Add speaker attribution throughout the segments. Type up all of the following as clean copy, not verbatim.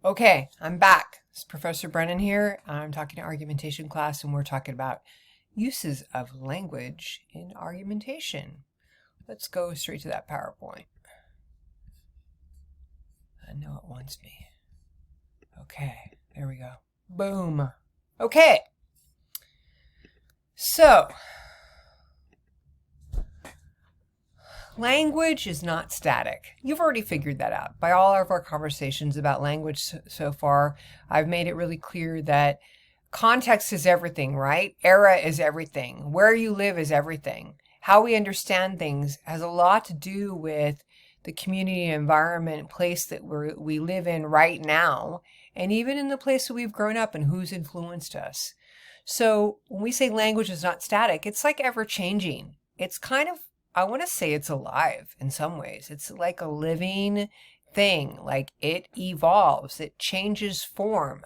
Speaker 1: Okay, I'm back. It's Professor Brennan here. I'm talking to argumentation class, and we're talking about uses of language in argumentation. Let's go straight to that PowerPoint. I know it wants me. Okay, there we go. Boom. Okay. So, language is not static. You've already figured that out. By all of our conversations about language so far, I've made it really clear that context is everything, right? Era is everything. Where you live is everything. How we understand things has a lot to do with the community environment, place that we live in right now, and even in the place that we've grown up and who's influenced us. So when we say language is not static, it's like ever changing. It's kind of, I want to say it's alive in some ways. It's like a living thing, like it evolves, it changes form.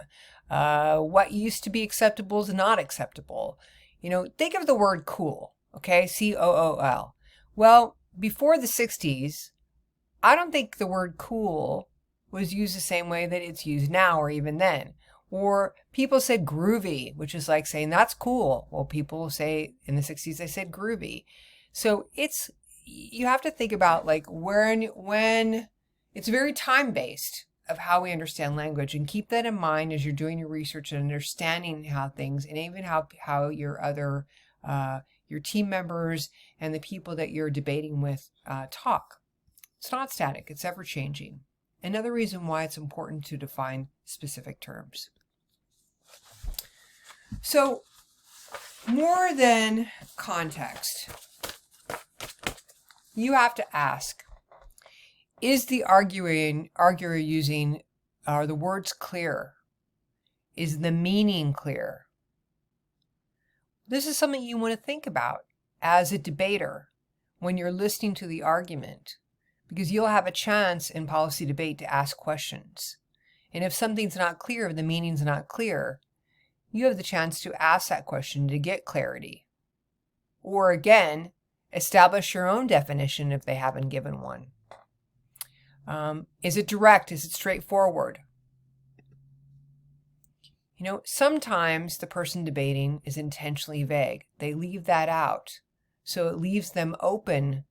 Speaker 1: What used to be acceptable is not acceptable. Think of the word cool, okay? C-O-O-L. Well, before the 60s, I don't think the word cool was used the same way that it's used now or even then. Or people said groovy, which is like saying that's cool. Well, people say in the 60s, they said groovy. So you have to think about like when it's very time-based of how we understand language, and keep that in mind as you're doing your research and understanding how things, and even how your other, your team members and the people that you're debating with talk. It's not static, it's ever changing. Another reason why it's important to define specific terms. So, more than context, you have to ask, is the arguer using, are the words clear? Is the meaning clear? This is something you want to think about as a debater when you're listening to the argument, because you'll have a chance in policy debate to ask questions. And if something's not clear, if the meaning's not clear, you have the chance to ask that question to get clarity. Or again, establish your own definition if they haven't given one. Is it direct? Is it straightforward? Sometimes the person debating is intentionally vague. They leave that out. So it leaves them open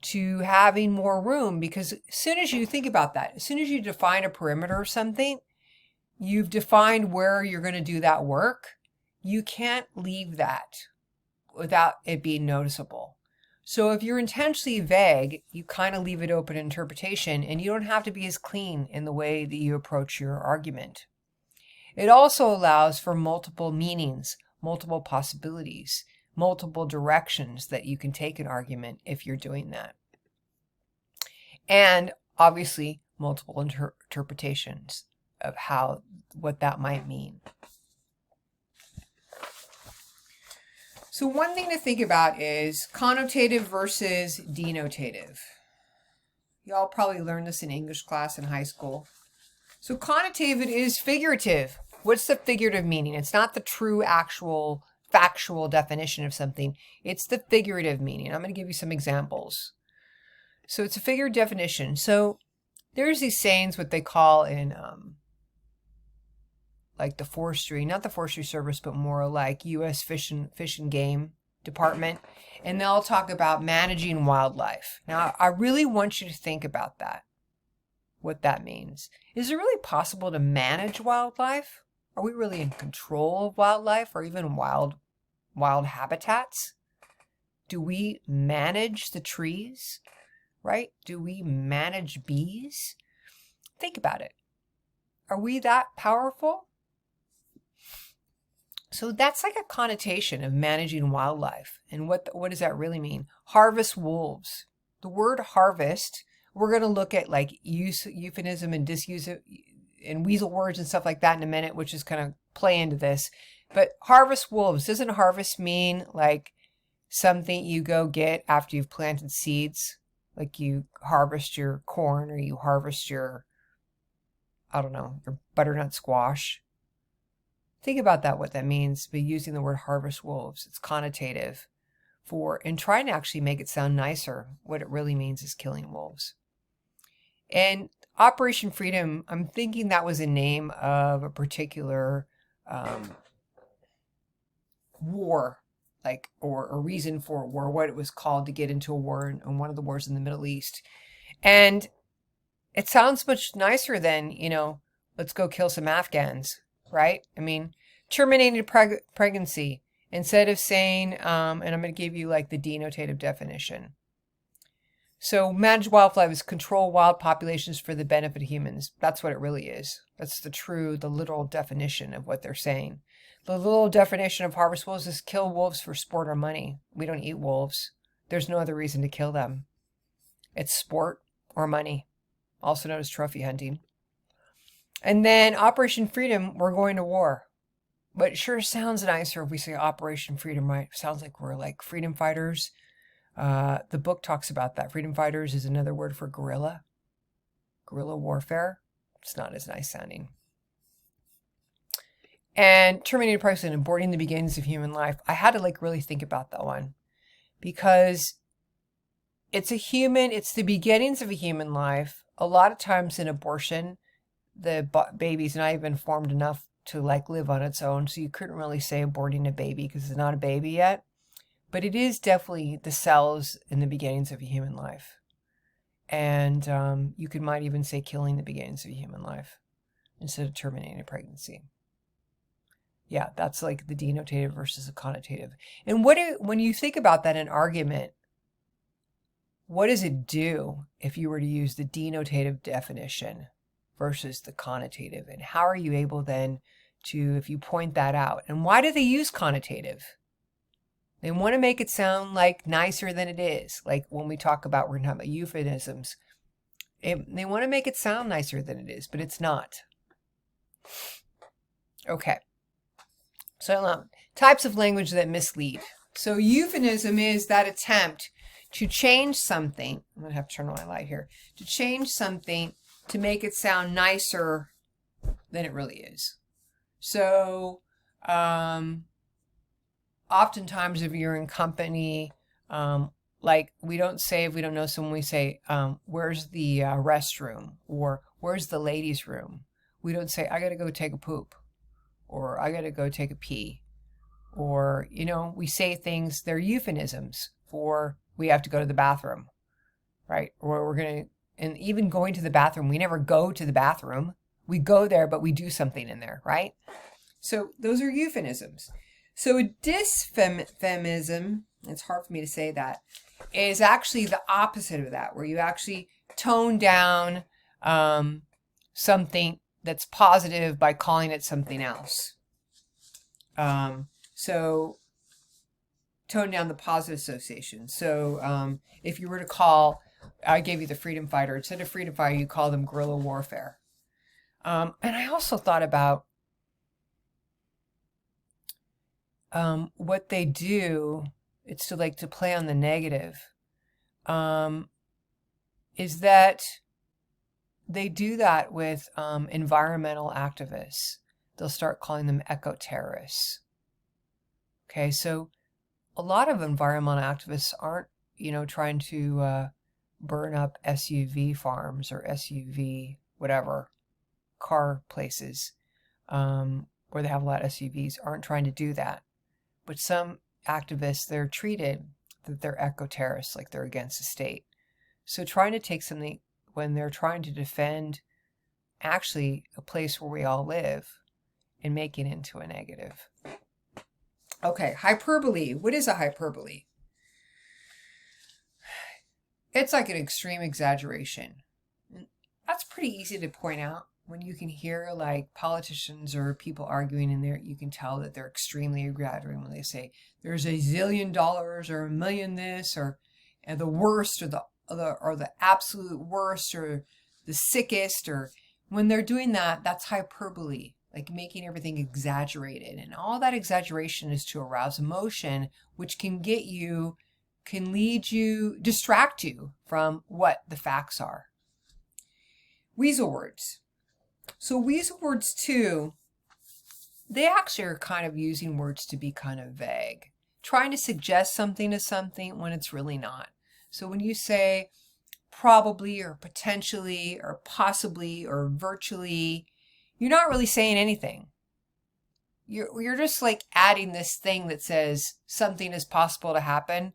Speaker 1: to having more room, because as soon as you think about that, as soon as you define a perimeter of something, you've defined where you're going to do that work. You can't leave that without it being noticeable. So if you're intentionally vague, you kind of leave it open to interpretation, and you don't have to be as clean in the way that you approach your argument. It also allows for multiple meanings, multiple possibilities, multiple directions that you can take an argument if you're doing that. And obviously, multiple interpretations of what that might mean. So one thing to think about is connotative versus denotative. Y'all probably learned this in English class in high school. So connotative, it is figurative. What's the figurative meaning? It's not the true, actual, factual definition of something. It's the figurative meaning. I'm going to give you some examples. So it's a figurative definition. So there's these sayings, what they call in like the forestry, not the forestry service, but more like U.S. Fish and Game Department. And they'll talk about managing wildlife. Now, I really want you to think about that, what that means. Is it really possible to manage wildlife? Are we really in control of wildlife, or even wild habitats? Do we manage the trees, right? Do we manage bees? Think about it. Are we that powerful? So that's like a connotation of managing wildlife. And what does that really mean? Harvest wolves. The word harvest, we're going to look at like euphemism and disuse and weasel words and stuff like that in a minute, which is going to play into this. But harvest wolves, doesn't harvest mean like something you go get after you've planted seeds? Like you harvest your corn, or you harvest your, I don't know, your butternut squash. Think about that, what that means by using the word harvest wolves. It's connotative and trying to actually make it sound nicer. What it really means is killing wolves. And Operation Freedom, I'm thinking that was a name of a particular war, like, or a reason for a war, what it was called to get into a war in one of the wars in the Middle East. And it sounds much nicer than, let's go kill some Afghans, right? I mean, terminated pregnancy, instead of saying, and I'm going to give you like the denotative definition. So manage wildlife is control wild populations for the benefit of humans. That's what it really is. That's the literal definition of what they're saying. The little definition of harvest wolves is kill wolves for sport or money. We don't eat wolves. There's no other reason to kill them. It's sport or money, also known as trophy hunting. And then Operation Freedom, we're going to war. But it sure sounds nicer if we say Operation Freedom, right? It sounds like we're like freedom fighters. The book talks about that. Freedom fighters is another word for guerrilla. Guerrilla warfare. It's not as nice sounding. And terminated pregnancy and aborting the beginnings of human life. I had to like really think about that one, because it's the beginnings of a human life. A lot of times in abortion, the baby's not even formed enough to like live on its own. So you couldn't really say aborting a baby because it's not a baby yet. But it is definitely the cells in the beginnings of a human life. And might even say killing the beginnings of a human life instead of terminating a pregnancy. Yeah, that's like the denotative versus the connotative. And when you think about that in argument, what does it do if you were to use the denotative definition versus the connotative? And how are you able then to, if you point that out? And why do they use connotative? They want to make it sound like nicer than it is. Like when we're talking about euphemisms. They want to make it sound nicer than it is, but it's not. Okay. So types of language that mislead. So euphemism is that attempt to change something. I'm going to have to turn on my light here. To change something to make it sound nicer than it really is. So oftentimes if you're in company, like we don't say, if we don't know someone, we say, where's the restroom, or where's the ladies' room? We don't say, I got to go take a poop, or I got to go take a pee, or, we say things, they're euphemisms for we have to go to the bathroom, right? Or and even going to the bathroom, we never go to the bathroom. We go there, but we do something in there, right? So those are euphemisms. So a dysphemism, it's hard for me to say that, is actually the opposite of that, where you actually tone down something that's positive by calling it something else. So tone down the positive association. So if you were to call, I gave you the freedom fighter, instead of freedom fighter, you call them guerrilla warfare. And I also thought about what they do, it's to play on the negative, is that they do that with environmental activists. They'll start calling them eco-terrorists. Okay, so a lot of environmental activists aren't, trying to burn up SUV farms or SUV, whatever, car places where they have a lot of SUVs, aren't trying to do that. But some activists, they're treated that they're eco-terrorists, like they're against the state. So trying to take something, when they're trying to defend actually a place where we all live, and make it into a negative. Okay, hyperbole. What is a hyperbole? It's like an extreme exaggeration. That's pretty easy to point out. When you can hear like politicians or people arguing in there, you can tell that they're extremely exaggerating when they say there's $1 zillion or $1 million this, or the worst, or the absolute worst, or the sickest, or when they're doing that, that's hyperbole, like making everything exaggerated. And all that exaggeration is to arouse emotion, which can lead you, distract you from what the facts are. Weasel words. So weasel words too, they actually are kind of using words to be kind of vague, trying to suggest something to something when it's really not. So when you say probably or potentially or possibly or virtually, you're not really saying anything. You're just like adding this thing that says something is possible to happen,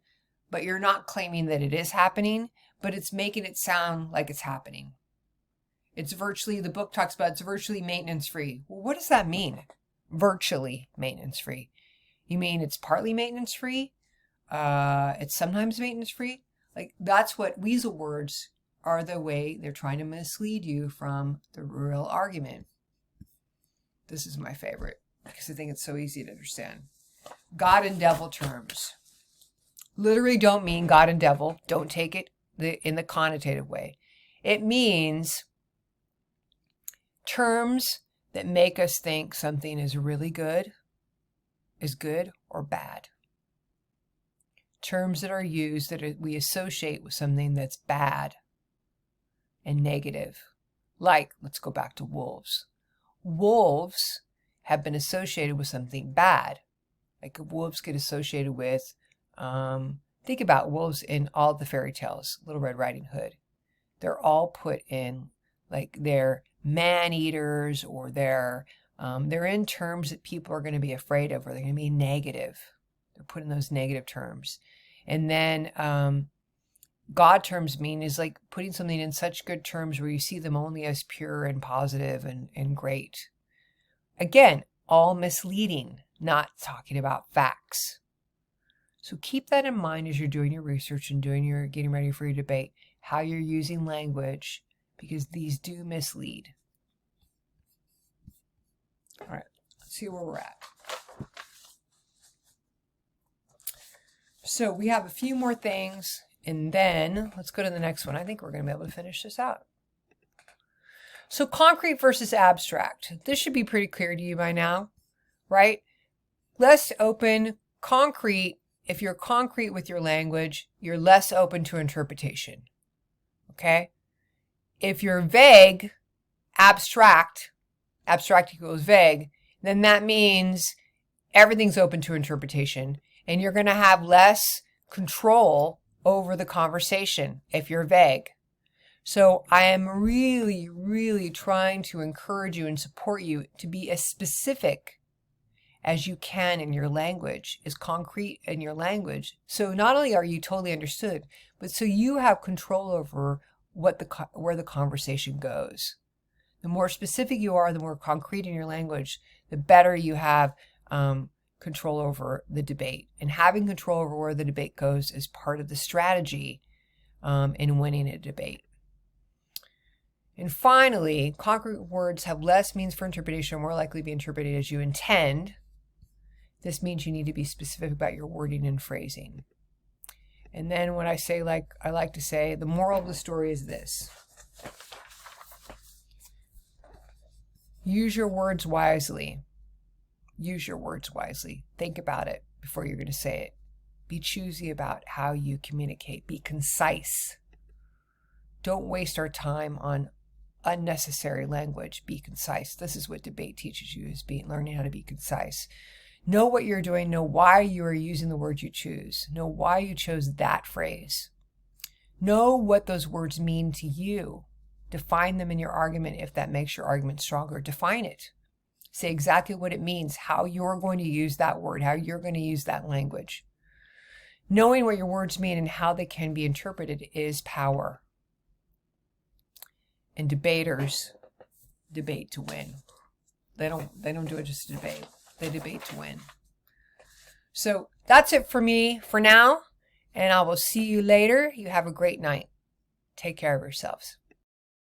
Speaker 1: but you're not claiming that it is happening, but it's making it sound like it's happening. It's virtually, the book talks about it's virtually maintenance free. Well, what does that mean? Virtually maintenance free. You mean it's partly maintenance free? It's sometimes maintenance free? Like, that's what weasel words are, the way they're trying to mislead you from the real argument. This is my favorite because I think it's so easy to understand. God and devil terms. Literally don't mean God and devil. Don't take it in the connotative way. It means terms that make us think something is really good, is good or bad. Terms that are used that we associate with something that's bad and negative. Like, let's go back to wolves. Wolves have been associated with something bad. Like, wolves get associated with, think about wolves in all the fairy tales, Little Red Riding Hood. They're all put in, like, they're man-eaters, or they're in terms that people are going to be afraid of, or they're going to be negative. They're put in those negative terms. And then God terms mean is like putting something in such good terms where you see them only as pure and positive and great. Again, all misleading, not talking about facts. So keep that in mind as you're doing your research and getting ready for your debate, how you're using language, because these do mislead. All right, let's see where we're at. So we have a few more things, and then let's go to the next one. I think we're going to be able to finish this out. So concrete versus abstract. This should be pretty clear to you by now, right? Less open, concrete. If you're concrete with your language, you're less open to interpretation, okay? If you're vague, abstract equals vague, then that means everything's open to interpretation, and you're going to have less control over the conversation if you're vague. So I am really, really trying to encourage you and support you to be as specific as you can in your language, as concrete in your language. So not only are you totally understood, but so you have control over where the conversation goes. The more specific you are, the more concrete in your language, the better you have control over the debate. And having control over where the debate goes is part of the strategy in winning a debate. And finally, concrete words have less means for interpretation, more likely to be interpreted as you intend. This means you need to be specific about your wording and phrasing. And then when I say, like I like to say, the moral of the story is this. Use your words wisely. Use your words wisely. Think about it before you're going to say it. Be choosy about how you communicate. Be concise. Don't waste our time on unnecessary language. Be concise. This is what debate teaches you, is learning how to be concise. Know what you're doing. Know why you are using the word you choose. Know why you chose that phrase. Know what those words mean to you. Define them in your argument if that makes your argument stronger. Define it. Say exactly what it means, how you're going to use that word, how you're going to use that language. Knowing what your words mean and how they can be interpreted is power. And debaters debate to win. They don't do it just to debate. They debate to win. So that's it for me for now, and I will see you later. You have a great night. Take care of yourselves.